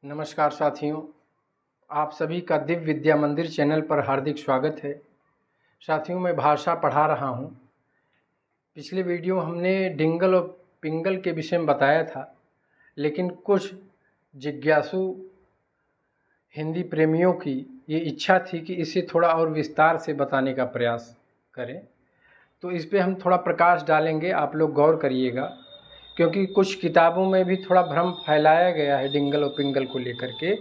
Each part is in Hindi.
नमस्कार साथियों, आप सभी का दिव्य विद्या मंदिर चैनल पर हार्दिक स्वागत है। साथियों, मैं भाषा पढ़ा रहा हूँ। पिछले वीडियो हमने डिंगल और पिंगल के विषय में बताया था, लेकिन कुछ जिज्ञासु हिंदी प्रेमियों की ये इच्छा थी कि इसे थोड़ा और विस्तार से बताने का प्रयास करें, तो इस पे हम थोड़ा प्रकाश डालेंगे। आप लोग गौर करिएगा, क्योंकि कुछ किताबों में भी थोड़ा भ्रम फैलाया गया है डिंगल और पिंगल को लेकर के।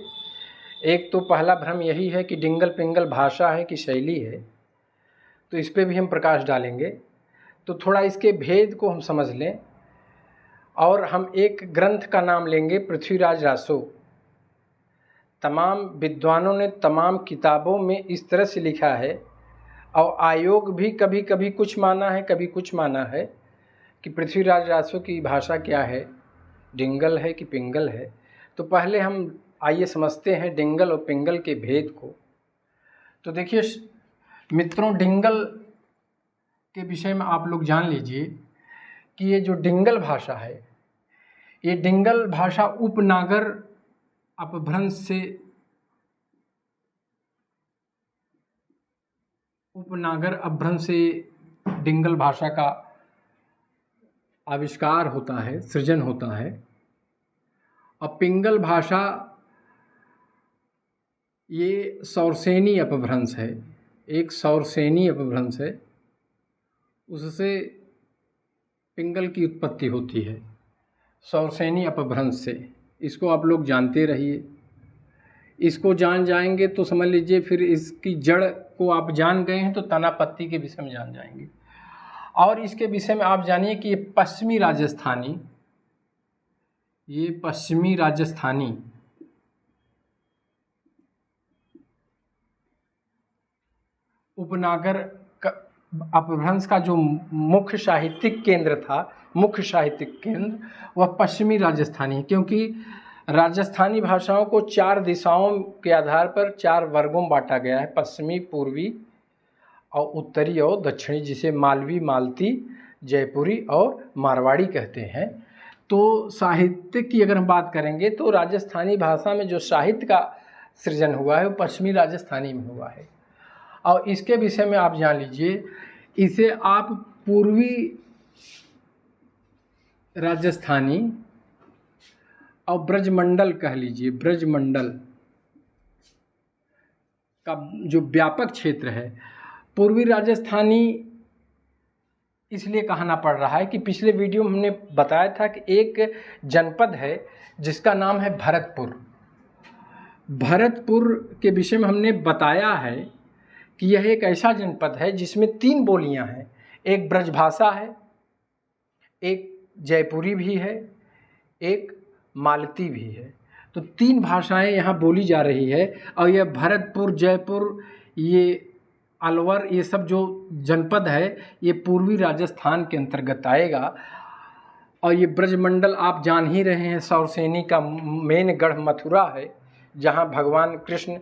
एक तो पहला भ्रम यही है कि डिंगल पिंगल भाषा है कि शैली है, तो इस पे भी हम प्रकाश डालेंगे। तो थोड़ा इसके भेद को हम समझ लें, और हम एक ग्रंथ का नाम लेंगे, पृथ्वीराज रासो। तमाम विद्वानों ने तमाम किताबों में इस तरह से लिखा है, और आयोग भी कभी कभी कुछ माना है, कभी कुछ माना है कि पृथ्वीराज रासो की भाषा क्या है, डिंगल है कि पिंगल है। तो पहले हम आइए समझते हैं डिंगल और पिंगल के भेद को। तो देखिए मित्रों, डिंगल के विषय में आप लोग जान लीजिए कि ये जो डिंगल भाषा है, ये डिंगल भाषा उपनागर अपभ्रंश से डिंगल भाषा का आविष्कार होता है, सृजन होता है। और पिंगल भाषा ये सौरसेनी अपभ्रंश है, एक सौरसेनी अपभ्रंश है, उससे पिंगल की उत्पत्ति होती है, सौरसेनी अपभ्रंश से। इसको आप लोग जानते रहिए। इसको जान जाएंगे तो समझ लीजिए फिर इसकी जड़ को आप जान गए हैं तो तना पत्ती के विषय में जान जाएंगे। और इसके विषय में आप जानिए कि ये पश्चिमी राजस्थानी उपनागर अपभ्रंश का जो मुख्य साहित्यिक केंद्र वह पश्चिमी राजस्थानी है, क्योंकि राजस्थानी भाषाओं को 4 दिशाओं के आधार पर 4 वर्गों में बांटा गया है, पश्चिमी, पूर्वी और उत्तरी और दक्षिणी, जिसे मालवी, मालती, जयपुरी और मारवाड़ी कहते हैं। तो साहित्य की अगर हम बात करेंगे तो राजस्थानी भाषा में जो साहित्य का सृजन हुआ है वो पश्चिमी राजस्थानी में हुआ है। और इसके विषय में आप जान लीजिए, इसे आप पूर्वी राजस्थानी और ब्रजमंडल कह लीजिए। ब्रजमंडल का जो व्यापक क्षेत्र है, पूर्वी राजस्थानी इसलिए कहना पड़ रहा है कि पिछले वीडियो में हमने बताया था कि एक जनपद है जिसका नाम है भरतपुर। भरतपुर के विषय में हमने बताया है कि यह एक ऐसा जनपद है जिसमें 3 बोलियां हैं, एक ब्रजभाषा है, एक जयपुरी भी है, एक मालती भी है। तो 3 भाषाएं यहाँ बोली जा रही है। और यह भरतपुर, जयपुर, ये अलवर, ये सब जो जनपद है ये पूर्वी राजस्थान के अंतर्गत आएगा। और ये ब्रजमंडल आप जान ही रहे हैं, सौरसेनी का मेन गढ़ मथुरा है, जहाँ भगवान कृष्ण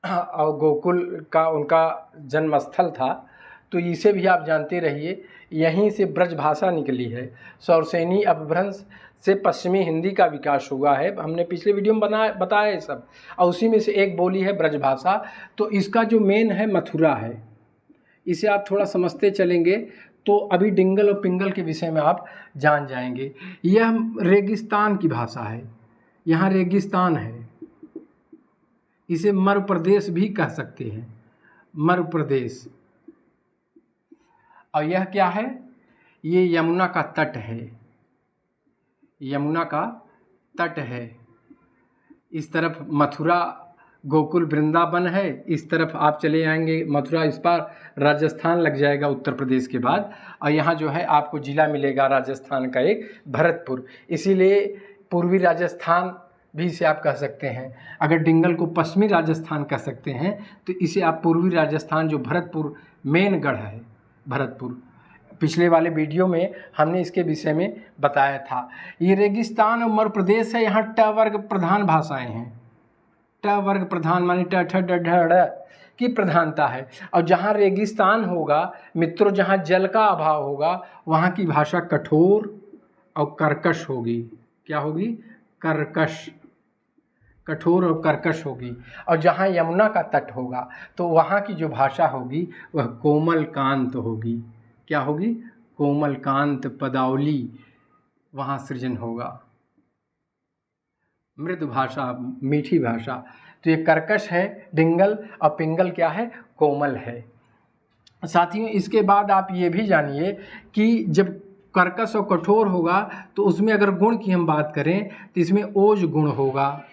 और गोकुल का उनका जन्मस्थल था। तो इसे भी आप जानते रहिए, यहीं से ब्रज भाषा निकली है। सौरसेनी अपभ्रंश से पश्चिमी हिंदी का विकास हुआ है, हमने पिछले वीडियो में बताया ये सब। और उसी में से एक बोली है ब्रजभाषा। तो इसका जो मेन है मथुरा है, इसे आप थोड़ा समझते चलेंगे तो अभी डिंगल और पिंगल के विषय में आप जान जाएंगे। यह रेगिस्तान की भाषा है, यहाँ रेगिस्तान है, इसे मरु प्रदेश भी कह सकते हैं, मरु प्रदेश। और यह क्या है, ये यमुना का तट है, यमुना का तट है। इस तरफ मथुरा, गोकुल, वृंदावन है, इस तरफ आप चले आएंगे मथुरा, इस पार राजस्थान लग जाएगा उत्तर प्रदेश के बाद। और यहाँ जो है आपको जिला मिलेगा राजस्थान का एक, भरतपुर। इसीलिए पूर्वी राजस्थान भी इसे आप कह सकते हैं। अगर डिंगल को पश्चिमी राजस्थान कह सकते हैं तो इसे आप पूर्वी राजस्थान, जो भरतपुर मेन गढ़ है भरतपुर, पिछले वाले वीडियो में हमने इसके विषय में बताया था। ये रेगिस्तान और मरु प्रदेश है, यहाँ ट वर्ग प्रधान भाषाएं हैं। ट वर्ग प्रधान माने ट ठ ड ढ ड़ की प्रधानता है। और जहाँ रेगिस्तान होगा मित्रों, जहाँ जल का अभाव होगा, वहाँ की भाषा कठोर और कर्कश होगी। क्या होगी? कर्कश, कठोर और कर्कश होगी। और जहाँ यमुना का तट होगा तो वहाँ की जो भाषा होगी वह कोमल कांत होगी। क्या होगी? कोमल कांत पदावली वहाँ सृजन होगा, मृदु भाषा, मीठी भाषा। तो ये कर्कश है डिंगल, और पिंगल क्या है? कोमल है। साथियों, इसके बाद आप ये भी जानिए कि जब कर्कश और कठोर होगा तो उसमें अगर गुण की हम बात करें तो इसमें ओज गुण होगा,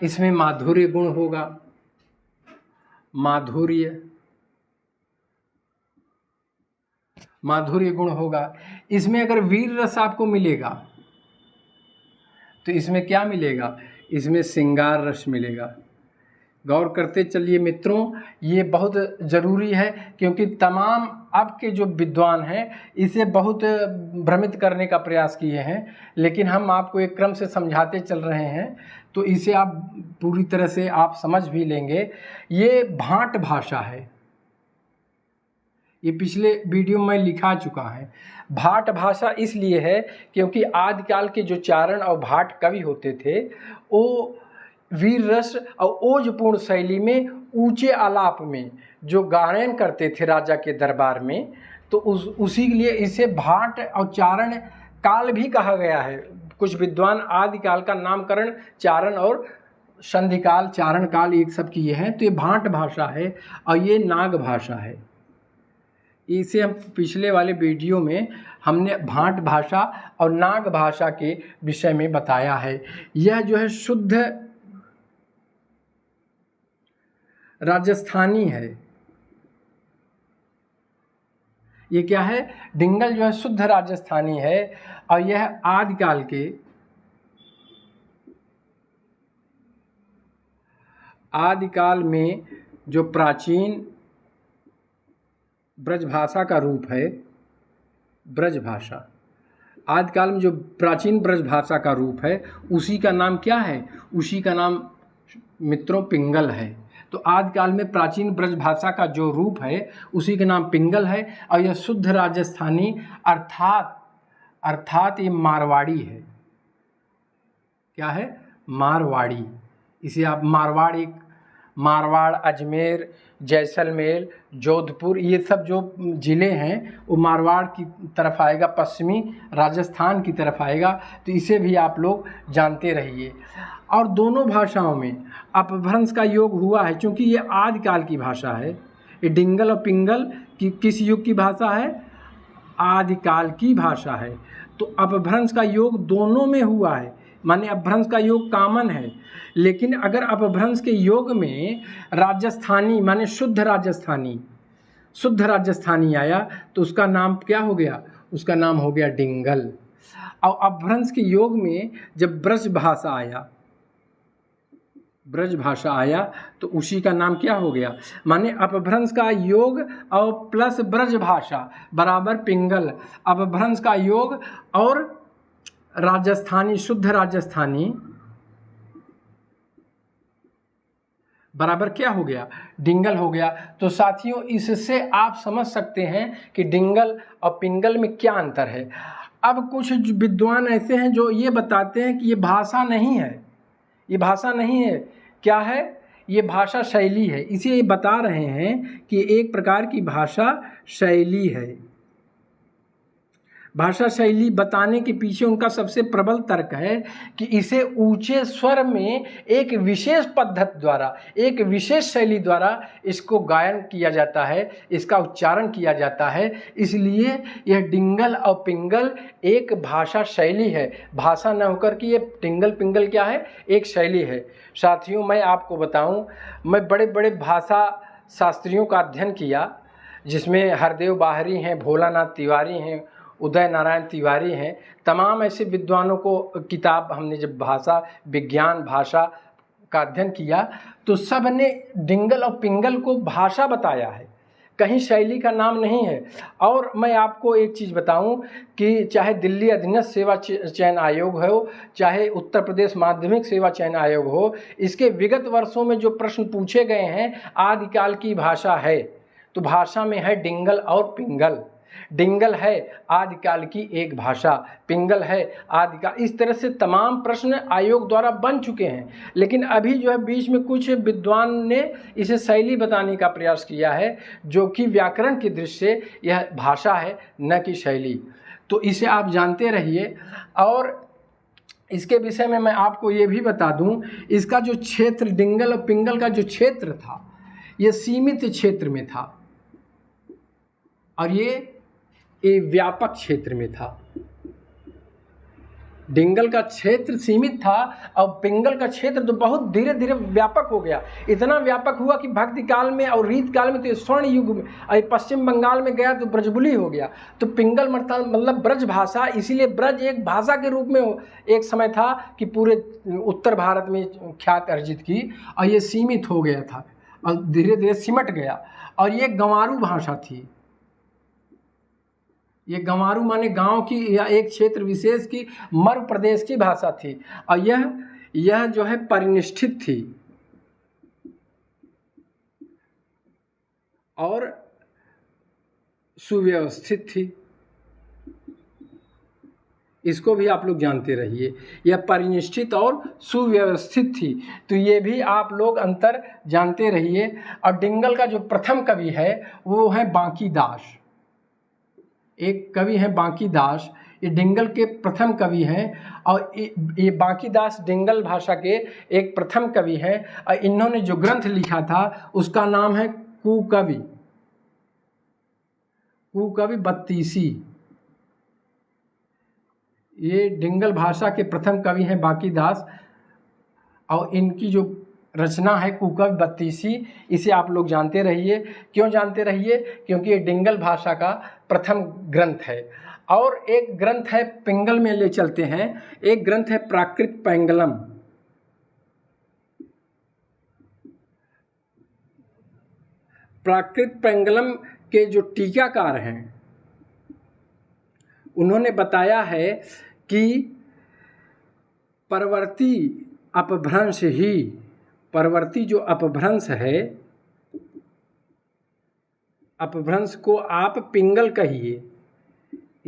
इसमें माधुर्य गुण होगा, माधुर्य गुण होगा। इसमें अगर वीर रस आपको मिलेगा तो इसमें क्या मिलेगा? इसमें श्रृंगार रस मिलेगा। गौर करते चलिए मित्रों, ये बहुत ज़रूरी है, क्योंकि तमाम आपके जो विद्वान हैं इसे बहुत भ्रमित करने का प्रयास किए हैं, लेकिन हम आपको एक क्रम से समझाते चल रहे हैं तो इसे आप पूरी तरह से आप समझ भी लेंगे। ये भाट भाषा है, ये पिछले वीडियो में लिखा चुका है। भाट भाषा इसलिए है क्योंकि आदिकाल के जो चारण और भाट कवि होते थे वो वीर रस और ओजपूर्ण शैली में ऊंचे आलाप में जो गायन करते थे राजा के दरबार में, तो उसी के लिए इसे भाट और चारण काल भी कहा गया है। कुछ विद्वान आदिकाल का नामकरण चारण और संधिकाल, चारण काल एक सब किए हैं। तो ये भाट भाषा है और ये नाग भाषा है। इसे हम पिछले वाले वीडियो में हमने भाट भाषा और नाग भाषा के विषय में बताया है। यह जो है शुद्ध राजस्थानी है। ये क्या है? डिंगल जो है शुद्ध राजस्थानी है और यह आदिकाल में जो प्राचीन ब्रजभाषा का रूप है, ब्रजभाषा, आदिकाल में जो प्राचीन ब्रजभाषा का रूप है उसी का नाम क्या है? उसी का नाम मित्रों पिंगल है। तो आदिकाल में प्राचीन ब्रजभाषा का जो रूप है उसी का नाम पिंगल है और यह शुद्ध राजस्थानी अर्थात ये मारवाड़ी है। क्या है? मारवाड़ी। इसे आप मारवाड़, अजमेर, जैसलमेर, जोधपुर, ये सब जो ज़िले हैं वो मारवाड़ की तरफ आएगा, पश्चिमी राजस्थान की तरफ आएगा। तो इसे भी आप लोग जानते रहिए। और दोनों भाषाओं में अपभ्रंश का योग हुआ है, क्योंकि ये आदिकाल की भाषा है। ये डिंगल और पिंगल की किस युग की भाषा है? आदिकाल की भाषा है। तो अपभ्रंश का योग दोनों में हुआ है, माने अपभ्रंश का योग कॉमन है। लेकिन अगर अपभ्रंश के योग में राजस्थानी माने शुद्ध राजस्थानी आया तो उसका नाम क्या हो गया? उसका नाम हो गया डिंगल। और अपभ्रंश के योग में जब ब्रज भाषा आया तो उसी का नाम क्या हो गया? माने अपभ्रंश का योग और प्लस ब्रज भाषा बराबर पिंगल, अपभ्रंश का योग और राजस्थानी, शुद्ध राजस्थानी बराबर क्या हो गया? डिंगल हो गया। तो साथियों, इससे आप समझ सकते हैं कि डिंगल और पिंगल में क्या अंतर है। अब कुछ विद्वान ऐसे हैं जो ये बताते हैं कि ये भाषा नहीं है, ये भाषा नहीं है। क्या है? ये भाषा शैली है। इसे ये बता रहे हैं कि एक प्रकार की भाषा शैली है। भाषा शैली बताने के पीछे उनका सबसे प्रबल तर्क है कि इसे ऊंचे स्वर में एक विशेष पद्धति द्वारा, एक विशेष शैली द्वारा इसको गायन किया जाता है, इसका उच्चारण किया जाता है। इसलिए यह डिंगल और पिंगल एक भाषा शैली है, भाषा न होकर कि ये डिंगल पिंगल क्या है? एक शैली है। साथियों, मैं आपको बताऊं, मैं बड़े बड़े भाषा शास्त्रियों का अध्ययन किया, जिसमें हरदेव बाहरी हैं, भोलानाथ तिवारी हैं, उदय नारायण तिवारी हैं। तमाम ऐसे विद्वानों को किताब हमने जब भाषा विज्ञान भाषा का अध्ययन किया तो सब ने डिंगल और पिंगल को भाषा बताया है, कहीं शैली का नाम नहीं है। और मैं आपको एक चीज़ बताऊं कि चाहे दिल्ली अधीनस्थ सेवा चयन आयोग हो, चाहे उत्तर प्रदेश माध्यमिक सेवा चयन आयोग हो, इसके विगत वर्षों में जो प्रश्न पूछे गए हैं आदिकाल की भाषा है तो भाषा में है डिंगल और पिंगल। डिंगल है आदिकाल की एक भाषा, पिंगल है आदिकाल, इस तरह से तमाम प्रश्न आयोग द्वारा बन चुके हैं। लेकिन अभी जो है बीच में कुछ विद्वान ने इसे शैली बताने का प्रयास किया है, जो कि व्याकरण की दृष्टि से यह भाषा है न कि शैली। तो इसे आप जानते रहिए। और इसके विषय में मैं आपको ये भी बता दूं, इसका जो क्षेत्र डिंगल और पिंगल का जो क्षेत्र था ये सीमित क्षेत्र में था और ये व्यापक क्षेत्र में था। डिंगल का क्षेत्र सीमित था और पिंगल का क्षेत्र तो बहुत धीरे धीरे व्यापक हो गया। इतना व्यापक हुआ कि भक्ति काल में और रीत काल में तो स्वर्ण युग में, पश्चिम बंगाल में गया तो ब्रजबुली हो गया। तो पिंगल मतलब ब्रज भाषा, इसीलिए ब्रज एक भाषा के रूप में एक समय था कि पूरे उत्तर भारत में ख्यात अर्जित की, और ये सीमित हो गया था और धीरे धीरे सिमट गया। और ये गंवारू भाषा थी। ये गंवारू माने गांव की या एक क्षेत्र विशेष की मरु प्रदेश की भाषा थी। और यह जो है परिनिष्ठित थी और सुव्यवस्थित थी। इसको भी आप लोग जानते रहिए, यह परिनिष्ठित और सुव्यवस्थित थी। तो ये भी आप लोग अंतर जानते रहिए। और डिंगल का जो प्रथम कवि है वो है बांकीदास। एक कवि हैं बांकीदास, ये डिंगल के प्रथम कवि हैं। और ये बांकीदास डिंगल भाषा के एक प्रथम कवि हैं। और इन्होंने जो ग्रंथ लिखा था उसका नाम है कुकवि, कुकवि बत्तीसी। ये डिंगल भाषा के प्रथम कवि हैं बांकीदास, और इनकी जो रचना है कुकवि बत्तीसी, इसे आप लोग जानते रहिए। क्यों जानते रहिए? क्योंकि ये डिंगल भाषा का प्रथम ग्रंथ है। और एक ग्रंथ है, पिंगल में ले चलते हैं, एक ग्रंथ है प्राकृत पैंगलम। प्राकृत पैंगलम के जो टीकाकार हैं उन्होंने बताया है कि परवर्ती अपभ्रंश ही, परवर्ती जो अपभ्रंश है, अपभ्रंश को आप पिंगल कहिए।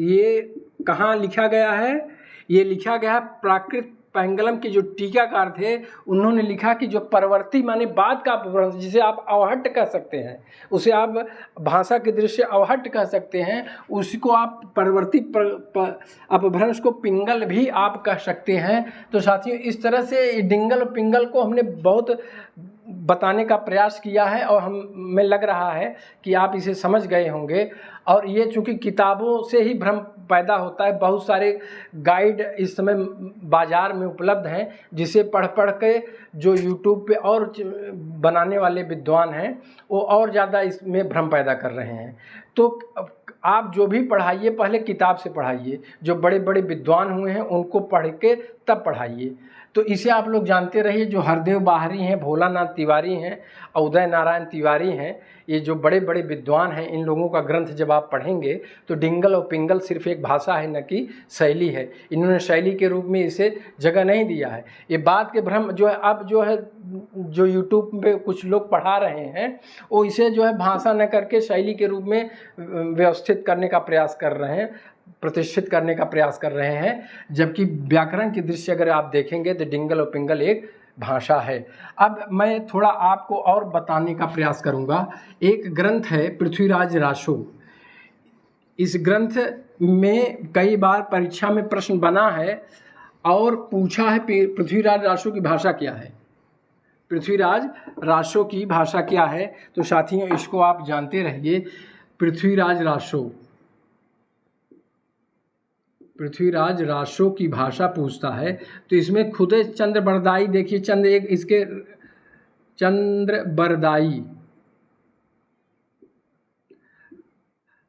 ये कहाँ लिखा गया है? ये लिखा गया है प्राकृत पैंगलम के जो टीकाकार थे उन्होंने लिखा कि जो परवर्ती माने बाद का अपभ्रंश, जिसे आप अवहट्ट कह सकते हैं, उसे आप भाषा की दृष्टि से अवहट्ट कह सकते हैं, उसको आप परवर्ती अपभ्रंश को पिंगल भी आप कह सकते हैं। तो साथियों, इस तरह से डिंगल और पिंगल को हमने बहुत बताने का प्रयास किया है और हमें लग रहा है कि आप इसे समझ गए होंगे। और ये चूँकि किताबों से ही भ्रम पैदा होता है, बहुत सारे गाइड इस समय बाज़ार में उपलब्ध हैं जिसे पढ़ के जो यूट्यूब पे और बनाने वाले विद्वान हैं वो और ज़्यादा इसमें भ्रम पैदा कर रहे हैं। तो आप जो भी पढ़ाइए पहले किताब से पढ़ाइए, जो बड़े बड़े विद्वान हुए हैं उनको पढ़ के तब पढ़ाइए। तो इसे आप लोग जानते रहिए। जो हरदेव बाहरी हैं, भोलानाथ तिवारी हैं, उदय नारायण तिवारी हैं, ये जो बड़े बड़े विद्वान हैं, इन लोगों का ग्रंथ जब आप पढ़ेंगे तो डिंगल और पिंगल सिर्फ एक भाषा है न कि शैली है। इन्होंने शैली के रूप में इसे जगह नहीं दिया है। ये बात के भ्रम जो है अब जो है जो यूट्यूब पे कुछ लोग पढ़ा रहे हैं वो इसे जो है भाषा न करके शैली के रूप में व्यवस्थित करने का प्रयास कर रहे हैं, प्रतिष्ठित करने का प्रयास कर रहे हैं। जबकि व्याकरण की दृष्टि अगर आप देखेंगे तो डिंगल और पिंगल एक भाषा है। अब मैं थोड़ा आपको और बताने का प्रयास करूंगा। एक ग्रंथ है पृथ्वीराज रासो। इस ग्रंथ में कई बार परीक्षा में प्रश्न बना है और पूछा है पृथ्वीराज रासो की भाषा क्या है, पृथ्वीराज रासो की भाषा क्या है। तो साथियों, इसको आप जानते रहिए। पृथ्वीराज रासो, पृथ्वीराज रासो की भाषा पूछता है तो इसमें खुद चंद्र बरदाई, देखिए चंद्र एक इसके चंद्र बरदाई,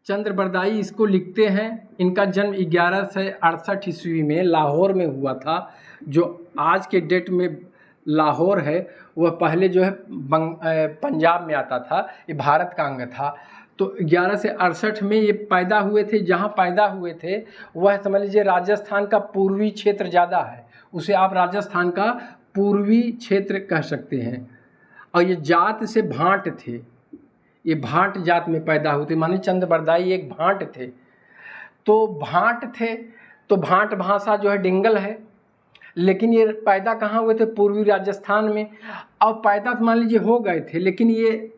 चंद्र बरदाई इसको लिखते हैं। इनका जन्म 1168 ईस्वी में लाहौर में हुआ था। जो आज के डेट में लाहौर है वह पहले जो है पंजाब में आता था, ये भारत का अंग था। तो 1168 में ये पैदा हुए थे। जहाँ पैदा हुए थे वह समझ लीजिए राजस्थान का पूर्वी क्षेत्र ज़्यादा है, उसे आप राजस्थान का पूर्वी क्षेत्र कह सकते हैं। और ये जात से भाट थे, ये भाट जात में पैदा हुए थे, माने चंद्रबरदाई एक भाट थे। तो भाट थे तो भाट भाषा जो है डिंगल है, लेकिन ये पैदा कहाँ हुए थे? पूर्वी राजस्थान में। अब पैदा तो मान लीजिए हो गए थे, लेकिन ये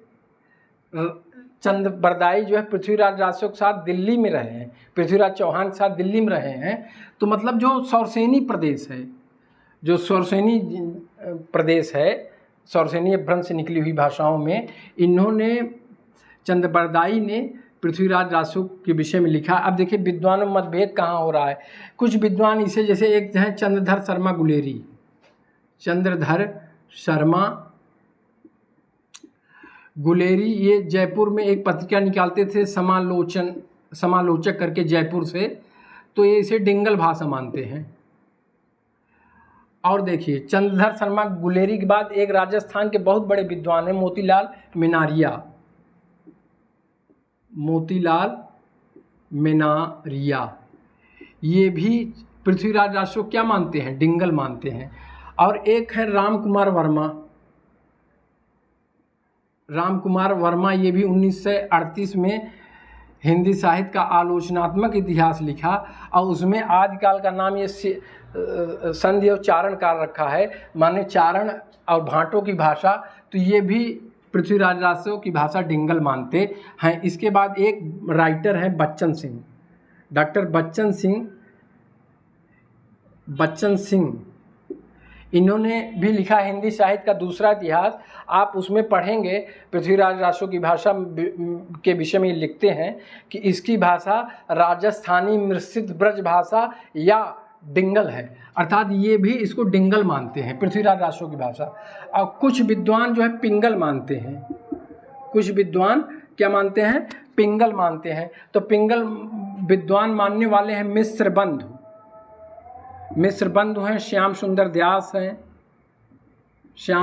चंद्रबरदाई जो है पृथ्वीराज रासो के साथ दिल्ली में रहे हैं, पृथ्वीराज चौहान के साथ दिल्ली में रहे हैं। तो मतलब जो सौरसेनी प्रदेश है, जो सौरसेनी प्रदेश है, सौरसेनी अपभ्रंश से निकली हुई भाषाओं में इन्होंने, चंद्रबरदाई ने पृथ्वीराज रासो के विषय में लिखा। अब देखिए विद्वानों में मतभेद कहाँ हो रहा है। कुछ विद्वान इसे, जैसे एक हैं चंद्रधर शर्मा गुलेरी, चंद्रधर शर्मा गुलेरी, ये जयपुर में एक पत्रिका निकालते थे समालोचक करके जयपुर से, तो ये इसे डिंगल भाषा मानते हैं। और देखिए चंद्रधर शर्मा गुलेरी के बाद एक राजस्थान के बहुत बड़े विद्वान हैं मोतीलाल मेनारिया, ये भी पृथ्वीराज रासो क्या मानते हैं? डिंगल मानते हैं। और एक है राम कुमार वर्मा, ये भी 1938 में हिंदी साहित्य का आलोचनात्मक इतिहास लिखा और उसमें आदिकाल का नाम ये संधि और चारण काल रखा है, माने चारण और भाटों की भाषा। तो ये भी पृथ्वीराज रासो की भाषा डिंगल मानते हैं। इसके बाद एक राइटर है बच्चन सिंह, डॉक्टर बच्चन सिंह, इन्होंने भी लिखा हिंदी साहित्य का दूसरा इतिहास। आप उसमें पढ़ेंगे पृथ्वीराज रासो की भाषा के विषय में लिखते हैं कि इसकी भाषा राजस्थानी मिश्रित ब्रज भाषा या डिंगल है, अर्थात ये भी इसको डिंगल मानते हैं पृथ्वीराज रासो की भाषा। और कुछ विद्वान जो है पिंगल मानते हैं, कुछ विद्वान क्या मानते हैं? पिंगल मानते हैं। तो पिंगल विद्वान मानने वाले हैं मिश्र बंधु हैं, श्याम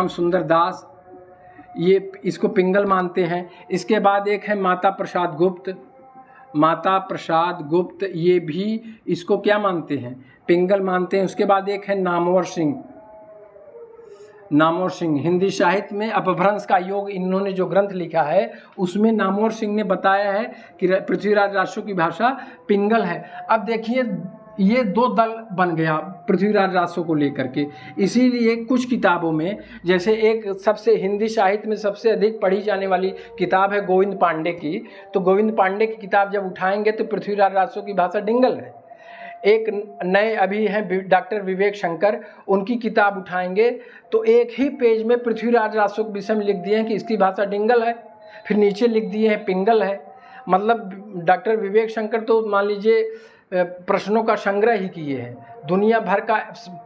सुंदर दास, ये इसको पिंगल मानते हैं। इसके बाद एक है माता प्रसाद गुप्त, ये भी इसको क्या मानते हैं? पिंगल मानते हैं। उसके बाद एक है नामवर सिंह, हिंदी साहित्य में अपभ्रंश का योग, इन्होंने जो ग्रंथ लिखा है उसमें नामवर सिंह ने बताया है कि पृथ्वीराज रासो की भाषा पिंगल है। अब देखिए ये दो दल बन गया पृथ्वीराज रासो को लेकर के। इसीलिए कुछ किताबों में, जैसे एक सबसे हिंदी साहित्य में सबसे अधिक पढ़ी जाने वाली किताब है गोविंद पांडे की, तो गोविंद पांडे की किताब जब उठाएंगे तो पृथ्वीराज रासो की भाषा डिंगल है। एक नए अभी हैं डॉक्टर विवेक शंकर, उनकी किताब उठाएंगे तो एक ही पेज में पृथ्वीराज रासो के विषय में लिख दिए हैं कि इसकी भाषा डिंगल है, फिर नीचे लिख दिए हैं पिंगल है। मतलब डॉक्टर विवेक शंकर तो मान लीजिए प्रश्नों का संग्रह ही किए हैं, दुनिया भर का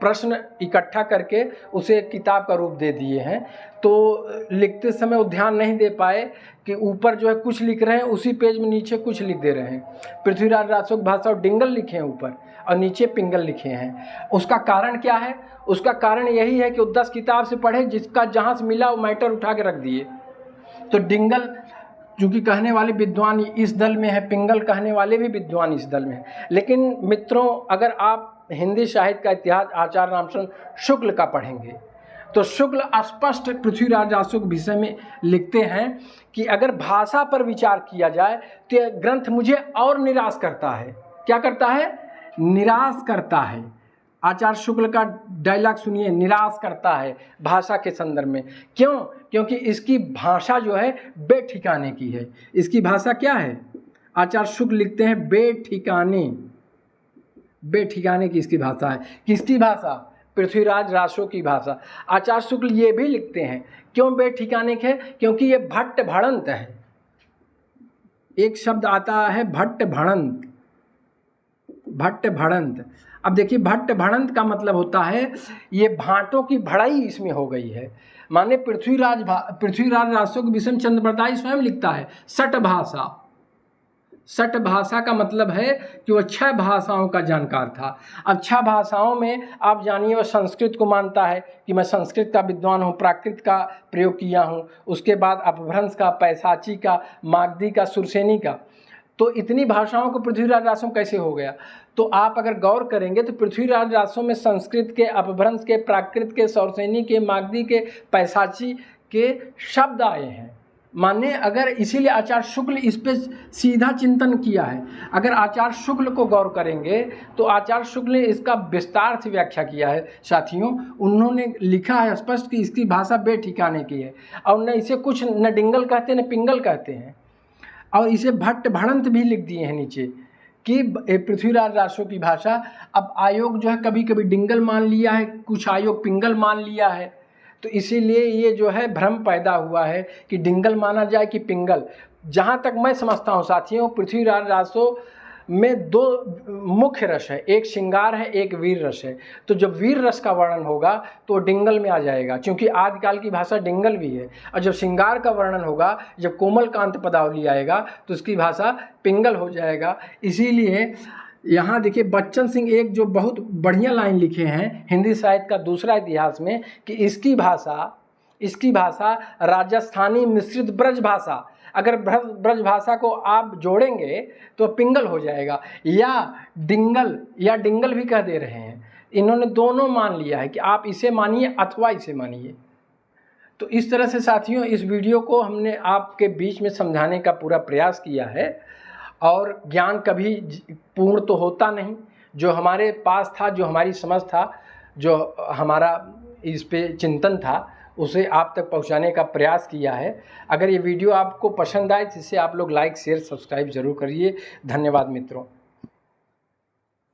प्रश्न इकट्ठा करके उसे एक किताब का रूप दे दिए हैं। तो लिखते समय वो ध्यान नहीं दे पाए कि ऊपर जो है कुछ लिख रहे हैं, उसी पेज में नीचे कुछ लिख दे रहे हैं। पृथ्वीराज रासो की भाषा डिंगल लिखे हैं ऊपर और नीचे पिंगल लिखे हैं। उसका कारण क्या है? उसका कारण यही है कि वो 10 किताब से पढ़े, जिसका जहाँ से मिला वो मैटर उठा के रख दिए। तो डिंगल चूँकि कहने वाले विद्वान इस दल में है, पिंगल कहने वाले भी विद्वान इस दल में है। लेकिन मित्रों, अगर आप हिंदी साहित्य का इतिहास आचार्य रामचंद्र शुक्ल का पढ़ेंगे तो शुक्ल स्पष्ट पृथ्वीराज रासो के विषय में लिखते हैं कि अगर भाषा पर विचार किया जाए तो यह ग्रंथ मुझे और निराश करता है। क्या करता है? निराश करता है। आचार्य शुक्ल का डायलॉग सुनिए, निराश करता है भाषा के संदर्भ में। क्यों? क्योंकि इसकी भाषा जो है बेठिकाने की है। इसकी भाषा क्या है? आचार्य शुक्ल लिखते हैं बेठिकाने की इसकी भाषा है। किसकी भाषा? पृथ्वीराज रासो की भाषा। आचार्य शुक्ल ये भी लिखते हैं क्यों बेठिकाने के? क्योंकि ये भट्ट भड़ंत है। एक शब्द आता है भट्ट भड़ंत। अब देखिए भट्ट भड़ंत का मतलब होता है ये भाटों की भड़ाई इसमें हो गई है। माने पृथ्वीराज रासो के विषय में चंद्रबरदाई स्वयं लिखता है सट भाषा का मतलब है कि वह 6 भाषाओं का जानकार था। अब 6 भाषाओं में आप जानिए वह संस्कृत को मानता है कि मैं संस्कृत का विद्वान हूँ, प्राकृत का प्रयोग किया हूँ, उसके बाद अपभ्रंश का, पैशाची का, मागधी का, सुरसेनी का। तो इतनी भाषाओं को पृथ्वीराज रासो कैसे हो गया? तो आप अगर गौर करेंगे तो पृथ्वीराज रासो में संस्कृत के, अपभ्रंश के, प्राकृत के, सौरसेनी के, मागधी के, पैशाची के शब्द आए हैं। माने अगर इसीलिए आचार्य शुक्ल इस पे सीधा चिंतन किया है। अगर आचार्य शुक्ल को गौर करेंगे तो आचार्य शुक्ल ने इसका विस्तार से व्याख्या किया है साथियों। उन्होंने लिखा है स्पष्ट कि इसकी भाषा बेठिकाने की है, और न इसे कुछ न डिंगल कहते न पिंगल कहते हैं, और इसे भट्ट भड़ंत भी लिख दिए हैं नीचे कि पृथ्वीराज रासो की भाषा। अब आयोग जो है कभी कभी डिंगल मान लिया है, कुछ आयोग पिंगल मान लिया है, तो इसीलिए ये जो है भ्रम पैदा हुआ है कि डिंगल माना जाए कि पिंगल। जहाँ तक मैं समझता हूँ साथियों, पृथ्वीराज रासो में दो मुख्य रस है, एक श्रृंगार है, एक वीर रस है। तो जब वीर रस का वर्णन होगा तो डिंगल में आ जाएगा, क्योंकि आदिकाल की भाषा डिंगल भी है। और जब श्रृंगार का वर्णन होगा, जब कोमल कांत पदावली आएगा तो उसकी भाषा पिंगल हो जाएगा। इसीलिए यहाँ देखिए बच्चन सिंह एक जो बहुत बढ़िया लाइन लिखे हैं हिंदी साहित्य का दूसरा इतिहास में कि इसकी भाषा राजस्थानी मिश्रित ब्रज भाषा, अगर ब्रज भाषा को आप जोड़ेंगे तो पिंगल हो जाएगा, या डिंगल भी कह दे रहे हैं। इन्होंने दोनों मान लिया है कि आप इसे मानिए अथवा इसे मानिए। तो इस तरह से साथियों इस वीडियो को हमने आपके बीच में समझाने का पूरा प्रयास किया है। और ज्ञान कभी पूर्ण तो होता नहीं, जो हमारे पास था, जो हमारी समझ था, जो हमारा इस पे चिंतन था, उसे आप तक पहुंचाने का प्रयास किया है। अगर ये वीडियो आपको पसंद आए तो इसे आप लोग लाइक शेयर सब्सक्राइब ज़रूर करिए। धन्यवाद मित्रों।